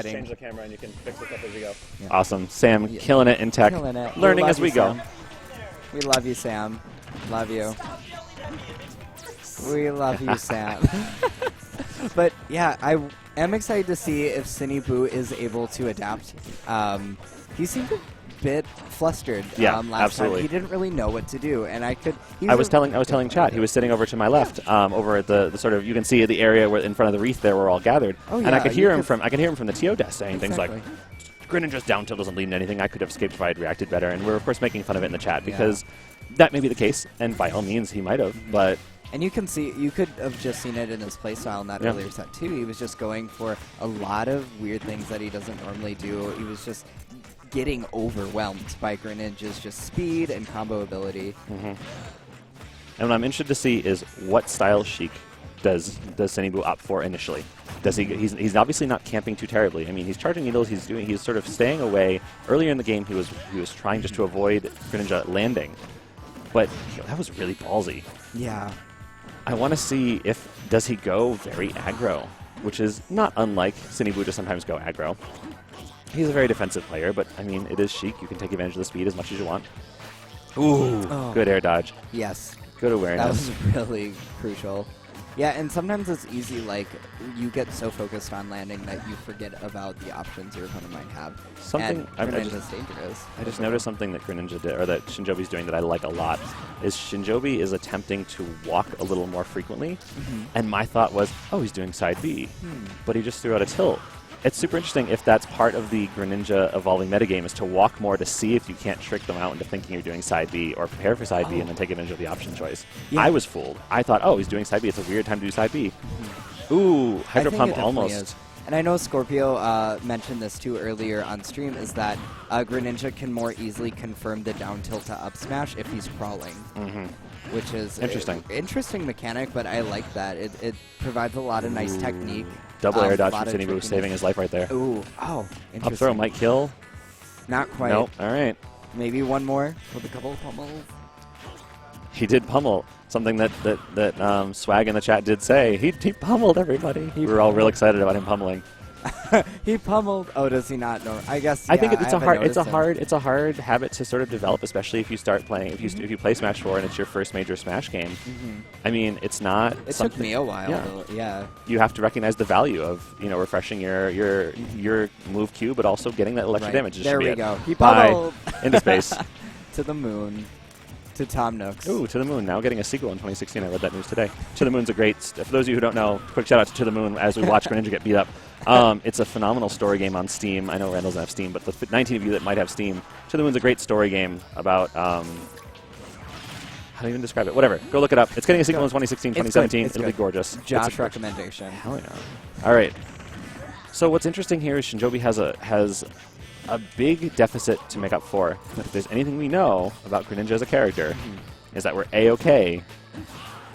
exciting. Just change the camera and you can fix it up as you go. Yeah. Awesome. Sam, killing it in tech. Killing it. Learning as we go. We love you, Sam. Love you. We love you, Sam. But yeah, I am excited to see if Sinnyboo is able to adapt. He seemed a bit flustered last absolutely. time. He didn't really know what to do, and I was telling Chad, he was sitting over to my left, over at the sort of, you can see the area where in front of the wreath there we're all gathered, and I could hear him from the TO desk saying things like, Greninja's down tilt doesn't lead to anything. I could have escaped if I had reacted better, and we're of course making fun of it in the chat because that may be the case, and by all means he might have, but. And you can see, you could have just seen it in his playstyle in that earlier set too. He was just going for a lot of weird things that he doesn't normally do. He was just getting overwhelmed by Greninja's just speed and combo ability. And what I'm interested to see is what style Sheik does Sinnyboo opt for initially. Does he's obviously not camping too terribly. I mean, he's charging needles. He's sort of staying away. Earlier in the game, he was trying just to avoid Greninja landing, but that was really ballsy. Yeah. I want to see does he go very aggro, which is not unlike Sinnyboo to sometimes go aggro. He's a very defensive player, but I mean, it is Sheik. You can take advantage of the speed as much as you want. Ooh, good air dodge. Yes. Good awareness. That was really crucial. Yeah, and sometimes it's easy, like, you get so focused on landing that you forget about the options your opponent might have. Something Greninja's dangerous. I just noticed something that Greninja did, or that Shinjoebi's doing that I like a lot, is Shinjoebi is attempting to walk a little more frequently, and my thought was, oh, he's doing side B, but he just threw out a tilt. It's super interesting if that's part of the Greninja evolving metagame, is to walk more to see if you can't trick them out into thinking you're doing side B or prepare for side B and then take advantage of the option choice. I was fooled. I thought, oh, he's doing side B. It's a weird time to do side B. Ooh, Hydro Pump almost. And I know Scorpio mentioned this too earlier on stream, is that Greninja can more easily confirm the down tilt to up smash if he's crawling. Which is interesting mechanic, but I like that. It provides a lot of nice technique. Double air dodge from Sinnyboo, saving his life right there. Ooh, interesting. Up throw might kill. Not quite. Nope. All right. Maybe one more with a couple of pummels. He did pummel. Something that Swag in the chat did say. He pummeled everybody. We were all real excited about him pummeling. He pummeled. Oh, does he not know? I guess. I think it's a hard habit to sort of develop, especially if you start playing. If you play Smash 4 and it's your first major Smash game. I mean, it's not. It took me a while. Yeah. You have to recognize the value of refreshing your move queue, but also getting that electric damage. There we go. He pummeled into space to the moon. To Tom Nooks. Ooh, To the Moon, now getting a sequel in 2016. I read that news today. To the Moon's a great... For those of you who don't know, quick shout out to The Moon as we watch Greninja get beat up. It's a phenomenal story game on Steam. I know Randall doesn't have Steam, but the 19 of you that might have Steam, To the Moon's a great story game about... how do you even describe it? Whatever. Go look it up. It's getting a sequel in 2016, 2017. It'll be gorgeous. Jaaahsh recommendation. Hell yeah. All right. So what's interesting here is Shinjoebi has a big deficit to make up for, but if there's anything we know about Greninja as a character, is that we're A-okay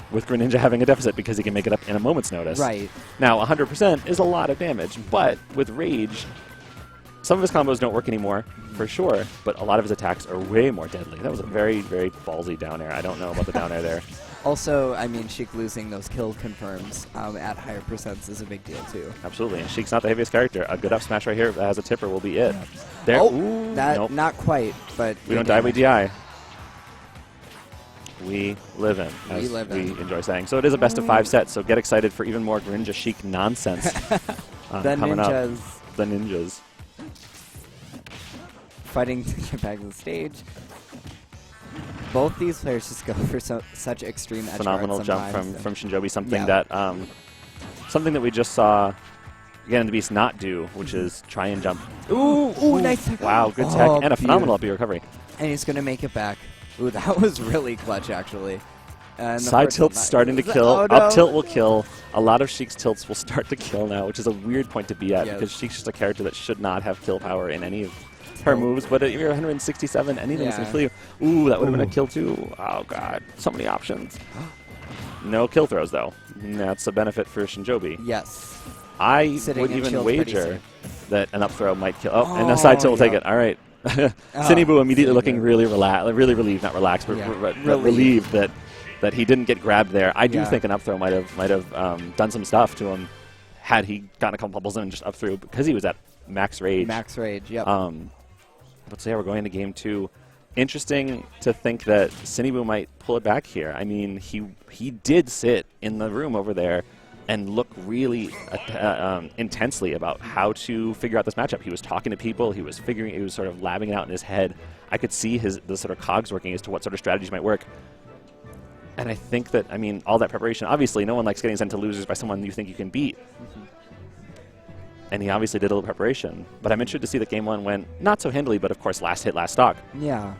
with Greninja having a deficit because he can make it up in a moment's notice. Right. Now, 100% is a lot of damage, but with Rage, some of his combos don't work anymore, for sure, but a lot of his attacks are way more deadly. That was a very, very ballsy down air. I don't know about the down air there. Also, I mean, Sheik losing those kill confirms at higher percents is a big deal, too. Absolutely, and Sheik's not the heaviest character. A good up smash right here that has a tipper will be it. There. Oh, ooh, that, not quite, but... We don't die, we DI. We live in, as we enjoy saying. So it is a best of 5 set, so get excited for even more Greninja Sheik nonsense coming up. The ninjas. Fighting to get back to the stage. Both these players just go for such extreme edge phenomenal jump from Shinjoebi, something that we just saw again the Beast not do, which is try and jump. Ooh, nice tech. Wow, good tech and a phenomenal up B recovery. And he's gonna make it back. Ooh, that was really clutch actually. Side tilt's starting to kill. Oh, no. Up tilt will kill. A lot of Sheik's tilts will start to kill now, which is a weird point to be at because Sheik's just a character that should not have kill power in any of her moves, but if you're 167, anything's going to kill you. Ooh, that would have been a kill too. Oh, God. So many options. No kill throws, though. That's a benefit for Shinjoebi. Yes. I would even wager that an up throw might kill. Oh, and a side tilt will take it. All right. Sinnyboo immediately looking really relieved, not relaxed, but relieved that he didn't get grabbed there. I do think an up throw might have done some stuff to him had he gotten a couple bubbles in and just up through because he was at max rage. Max rage, yep. But so yeah, we're going into game 2. Interesting to think that Sinnyboo might pull it back here. I mean, he did sit in the room over there and look really intensely about how to figure out this matchup. He was talking to people. He was sort of labbing it out in his head. I could see the sort of cogs working as to what sort of strategies might work. And I think that, I mean, all that preparation, obviously no one likes getting sent to losers by someone you think you can beat. And he obviously did a little preparation. But I'm interested to see that game 1 went not so handily, but of course last hit, last stock. Yeah.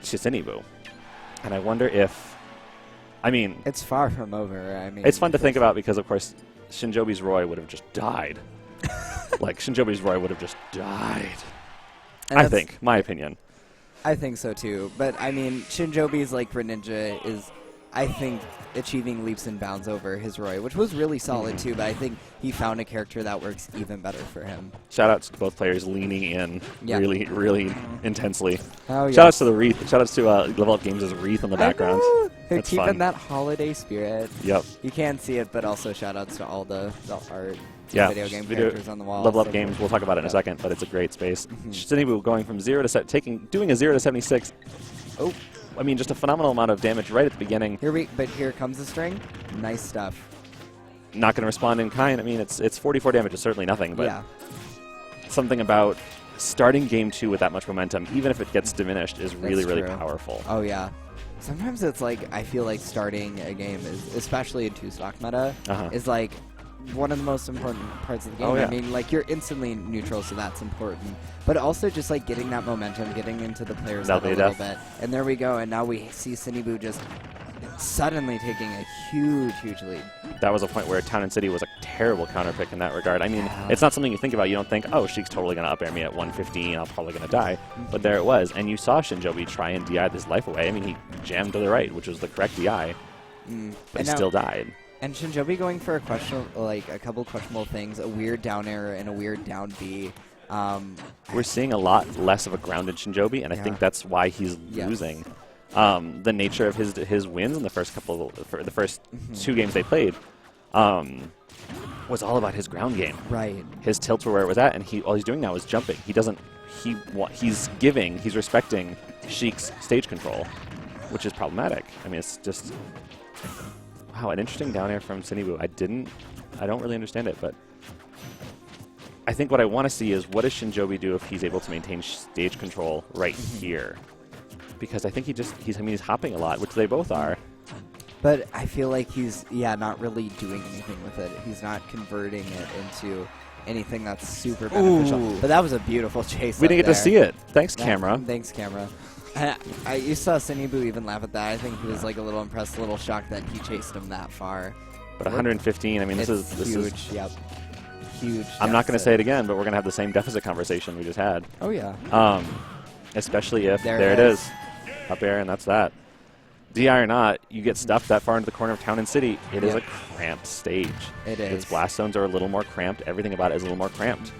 To Sinnyboo. And I wonder if, I mean... It's far from over. I mean... It's fun to think about because, of course, Shinjoebi's Roy would have just died. Like, Shinjoebi's Roy would have just died. I think. My opinion. I think so, too. But, I mean, Shinjoebi's, like, Greninja is, I think, achieving leaps and bounds over his Roy, which was really solid, too. But I think he found a character that works even better for him. Shout-outs to both players leaning in really, really intensely. Oh, yeah. Shout-outs to the Wreath. Shout-outs to Level Up Games' Wreath in the background. They're keeping fun. that holiday spirit. Yep. You can't see it, but also shout-outs to all the art. Yeah, Video game characters on the wall. Level Up Games, we'll talk about it in a second, but it's a great space. Sinnyboo going from 0 to doing a 0 to 76. Oh, I mean, just a phenomenal amount of damage right at the beginning. But here comes the string. Nice stuff. Not going to respond in kind. I mean, it's 44 damage. It's certainly nothing, but something about starting game 2 with that much momentum, even if it gets diminished, is really, really powerful. Oh yeah. Sometimes it's like I feel like starting a game is, especially in 2-stock meta, is like one of the most important parts of the game. Oh, yeah. I mean, like, you're instantly neutral, so that's important. But also just, like, getting that momentum, getting into the player's head a little bit. And there we go, and now we see Sinnyboo just suddenly taking a huge, huge lead. That was a point where Town and City was a terrible counter pick in that regard. I mean, it's not something you think about. You don't think, oh, Sheik's totally going to up air me at 115, I'm probably going to die. But there it was. And you saw Shinjoebi try and DI his life away. I mean, he jammed to the right, which was the correct DI, but he still died. And Shinjoebi going for a couple questionable things, a weird down air and a weird down B. We're seeing a lot less of a grounded Shinjoebi, and I think that's why he's losing. The nature of his wins in the first the first 2 games they played was all about his ground game. Right. His tilts were where it was at, and all he's doing now is jumping. He's respecting Sheik's stage control, which is problematic. I mean, it's just... Wow, an interesting down air from Sinnyboo. I don't really understand it, but I think what I want to see is what does Shinjoebi do if he's able to maintain stage control right here? Because I think he's hopping a lot, which they both are. But I feel like he's, not really doing anything with it. He's not converting it into anything that's super beneficial. Ooh. But that was a beautiful chase. We didn't get to see it. Thanks, camera. Thanks, camera. You saw Sinnyboo even laugh at that. I think he was like a little impressed, a little shocked that he chased him that far. But 115, I mean, this is huge. Yep. Huge. I'm not going to say it again, but we're going to have the same deficit conversation we just had. Oh, yeah. Especially if, there it is. Up air, and that's that. DI or not, you get stuffed that far into the corner of Town and City. It is a cramped stage. It is. Its blast zones are a little more cramped. Everything about it is a little more cramped.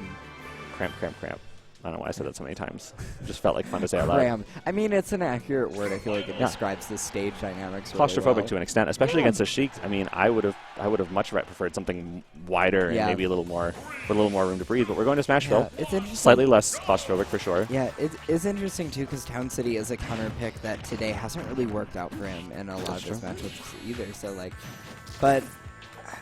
Cramp, cramp, cramp. I don't know why I said that so many times. It just felt like fun to say out loud. I mean, it's an accurate word. I feel like it describes the stage dynamics really claustrophobic well. To an extent, especially against a Sheik. I mean, I would have much preferred something wider and maybe a little more room to breathe. But we're going to Smashville. It's interesting. Slightly less claustrophobic for sure. Yeah, it is interesting too because Town City is a counter pick that today hasn't really worked out for him in a lot of his matchups either. So but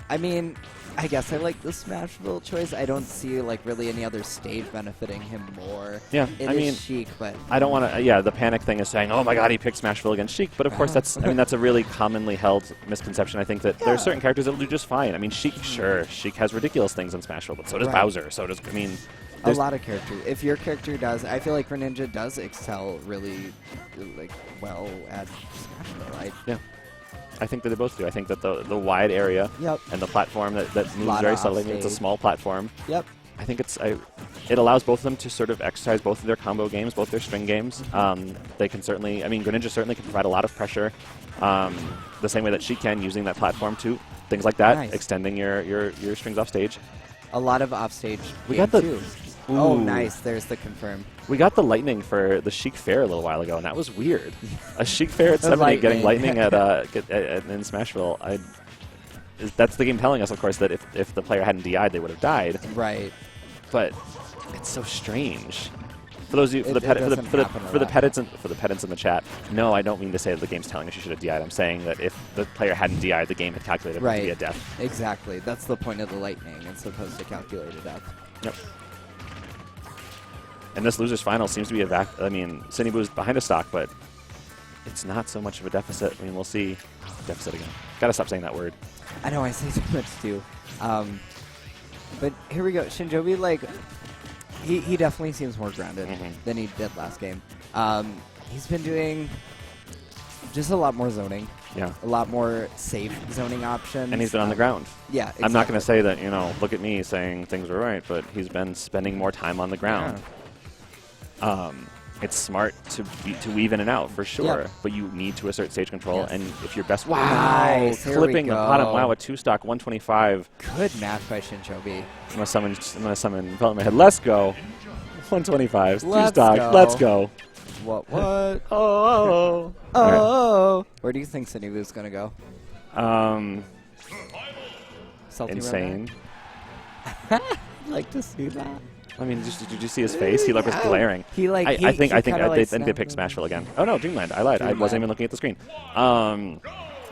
I mean, I guess I like the Smashville choice. I don't see like really any other stage benefiting him more. Yeah, I mean, Sheik, but I don't want to. Yeah, the panic thing is saying, "Oh my God, he picked Smashville against Sheik." But of course, that's a really commonly held misconception. I think that there are certain characters that will do just fine. I mean, Sheik, sure, Sheik has ridiculous things in Smashville, but so does Bowser. So does a lot of characters. If your character does, I feel like Greninja does excel really well at Smashville. Yeah. I think that they both do. I think that the wide area and the platform that moves very subtly. It's a small platform. Yep. I think it allows both of them to sort of exercise both of their combo games, both their string games. They can certainly, I mean, Greninja certainly can provide a lot of pressure the same way that she can using that platform too. Things like that, extending your strings off stage. A lot of offstage. We got the... too. Oh, nice. There's the confirm. We got the lightning for the Sheik Fair a little while ago, and that was weird. A Sheik Fair at 70 getting lightning in Smashville. That's the game telling us, of course, that if the player hadn't DI'd, they would have died. Right. But It's so strange. For those of you, for the pedants in the chat, no, I don't mean to say that the game's telling us you should have DI'd. I'm saying that if the player hadn't DI'd, the game had calculated it to be a death. Exactly. That's the point of the lightning. It's supposed to calculate a death. Yep. And this losers final seems to be I mean, Sinnyboo's behind a stock, but it's not so much of a deficit. I mean, we'll see. Deficit again. Gotta stop saying that word. I know, I say too much too. But here we go. Shinjoebi, like, he definitely seems more grounded than he did last game. He's been doing just a lot more zoning. Yeah. A lot more safe zoning options. And he's been on the ground. Yeah, exactly. I'm not going to say that, you know, look at me saying things were right, but he's been spending more time on the ground. Yeah. It's smart to weave in and out, for sure, but you need to assert stage control, and if your best... Wow! Nice. Clipping the bottom. Wow, a 2-stock, 125. Good match by Shinjoebi. I'm going to summon Development Head. Let's go! 125. 2-stock. Let's go. What? Oh. Right. Where do you think Sinnyboo's going to go? Insane. I'd like to see that. I mean, did you see his face? He was glaring. I think they picked Smashville again. Oh no, Dreamland. I lied. I wasn't even looking at the screen.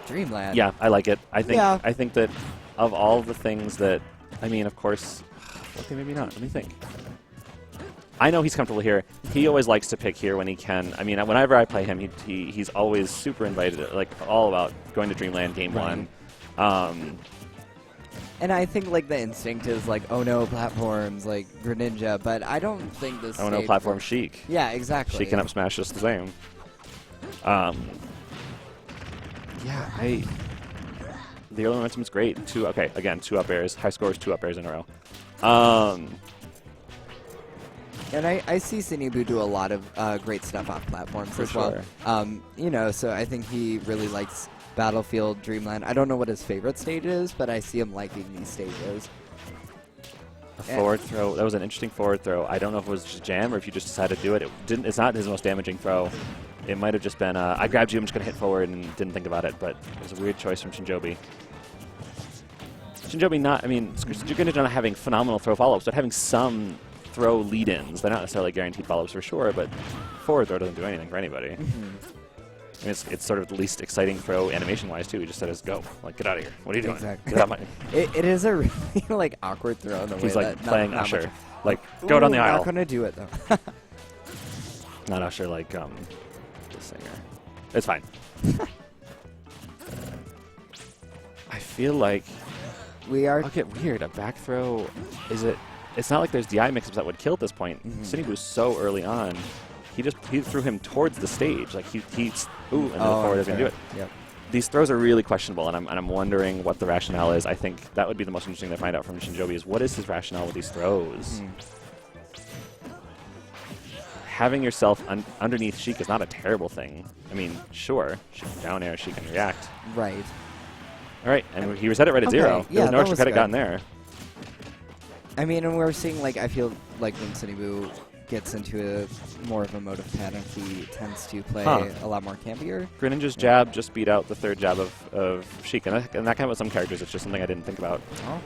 Dreamland. Yeah, I like it. I think that of all the things that, I mean, of course, okay, maybe not. Let me think. I know he's comfortable here. He always likes to pick here when he can. I mean, whenever I play him, he's always super invited, like all about going to Dreamland game one. And I think, like, the instinct is, like, oh, no, platforms, like, Greninja, but I don't think this Oh, no, platform Sheik. Yeah, exactly. Sheik can up smash just the same. Yeah, the early momentum's great. Again, 2 up airs. High scores, 2 up airs in a row. And I see Sinnyboo do a lot of great stuff off platforms as well. You know, so I think he really likes Battlefield, Dreamland. I don't know what his favorite stage is, but I see him liking these stages. A forward throw. That was an interesting forward throw. I don't know if it was just jam or if you just decided to do it. It's not his most damaging throw. It might have just been, I grabbed you, I'm just going to hit forward and didn't think about it, but it was a weird choice from Shinjoebi. Shinjoebi Greninja not having phenomenal throw follow-ups, but having some throw lead-ins. They're not necessarily guaranteed follow-ups for sure, but forward throw doesn't do anything for anybody. I mean, it's sort of the least exciting throw animation-wise, too. He just said, go. Like, get out of here. What are you doing? Exactly. Get out my it is a really, like, awkward throw in the way He's, like, that playing Usher. Like, go down the aisle. Not going to do it, though. Not Usher, like, the singer. It's fine. I feel like... I'll get weird. A back throw, it's not like there's DI mix-ups that would kill at this point. Sinnyboo's so early on. He threw him towards the stage. Like, and then the forward is going to do it. Yep. These throws are really questionable, and I'm wondering what the rationale is. I think that would be the most interesting to find out from Shinjoebi is what is his rationale with these throws? Having yourself underneath Sheik is not a terrible thing. I mean, sure, she can down air, she can react. Right. All right, and he reset it right at 0. Yeah, There's no extra credit gotten there. I mean, and we're seeing, like, I feel like when Sinnyboo gets into a more of a mode of panic, he tends to play a lot more campier. Greninja's jab just beat out the third jab of Sheik, and that kind of with some characters, it's just something I didn't think about. Oh.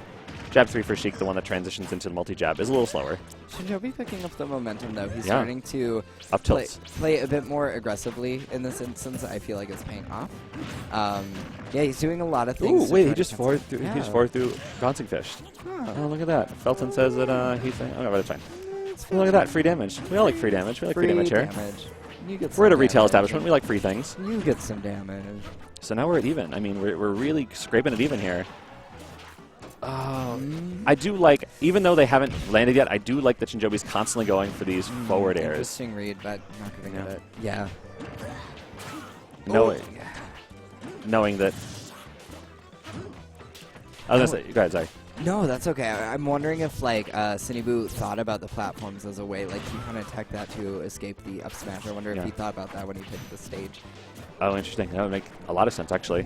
Jab 3 for Sheik, the one that transitions into the multi-jab, is a little slower. Shinjoebi picking up the momentum, though. He's starting to up play a bit more aggressively in this instance. I feel like it's paying off. Yeah, he's doing a lot of things. Ooh, wait, he just forward through. He just forward through bouncing fish. Oh, look at that. Felton says that he's saying, oh, no, but it's fine. Oh, look at that, free damage. We all like free damage. We like free damage here. We're at a retail establishment. We like free things. You get some damage. So now we're at even. I mean, we're really scraping it even here. I do like, even though they haven't landed yet, I do like that Shinjoebi's constantly going for these forward airs. Interesting read, but not giving it. Yeah. Knowing that. I was going to say, go ahead, sorry. No, that's okay. I'm wondering if, like, Sinnyboo thought about the platforms as a way, like, he kind of tech that to escape the up smash. I wonder if he thought about that when he picked the stage. Oh, interesting. That would make a lot of sense, actually.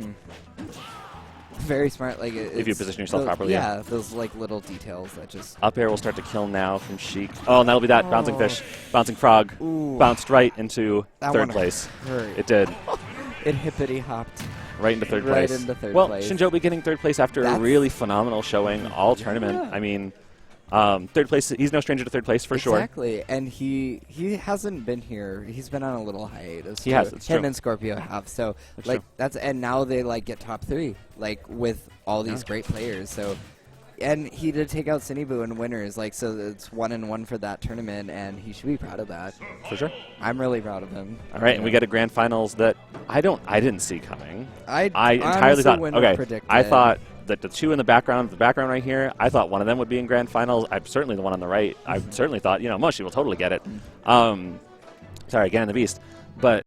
Very smart. Like, if you position yourself properly. Yeah, those, like, little details that just... Up air will start to kill now from Sheik. Oh, and that'll be that. Bouncing fish. Bouncing frog. Ooh. Bounced right into that third place. Hurt. It did. It hippity-hopped. Right into third place. Right into third place. place. Shinjoebi getting third place after a really phenomenal showing all tournament. I mean, Third place, he's no stranger to third place for sure. Exactly, and he hasn't been here. He's been on a little hiatus. He has. It's him true. and Scorpio have. So That's like true. that's and now they like get top 3 like with all these great players. So. And he did take out Sinnyboo in winners, like so. It's 1-1 for that tournament, and he should be proud of that. For sure. I'm really proud of him. All right, and we get a grand finals that I didn't see coming. I entirely thought. wouldn't have Okay, predicted. I thought that the two in the background right here, I thought one of them would be in grand finals. I'm certainly the one on the right. I certainly thought, Moshi will totally get it. Sorry, again, the beast, but.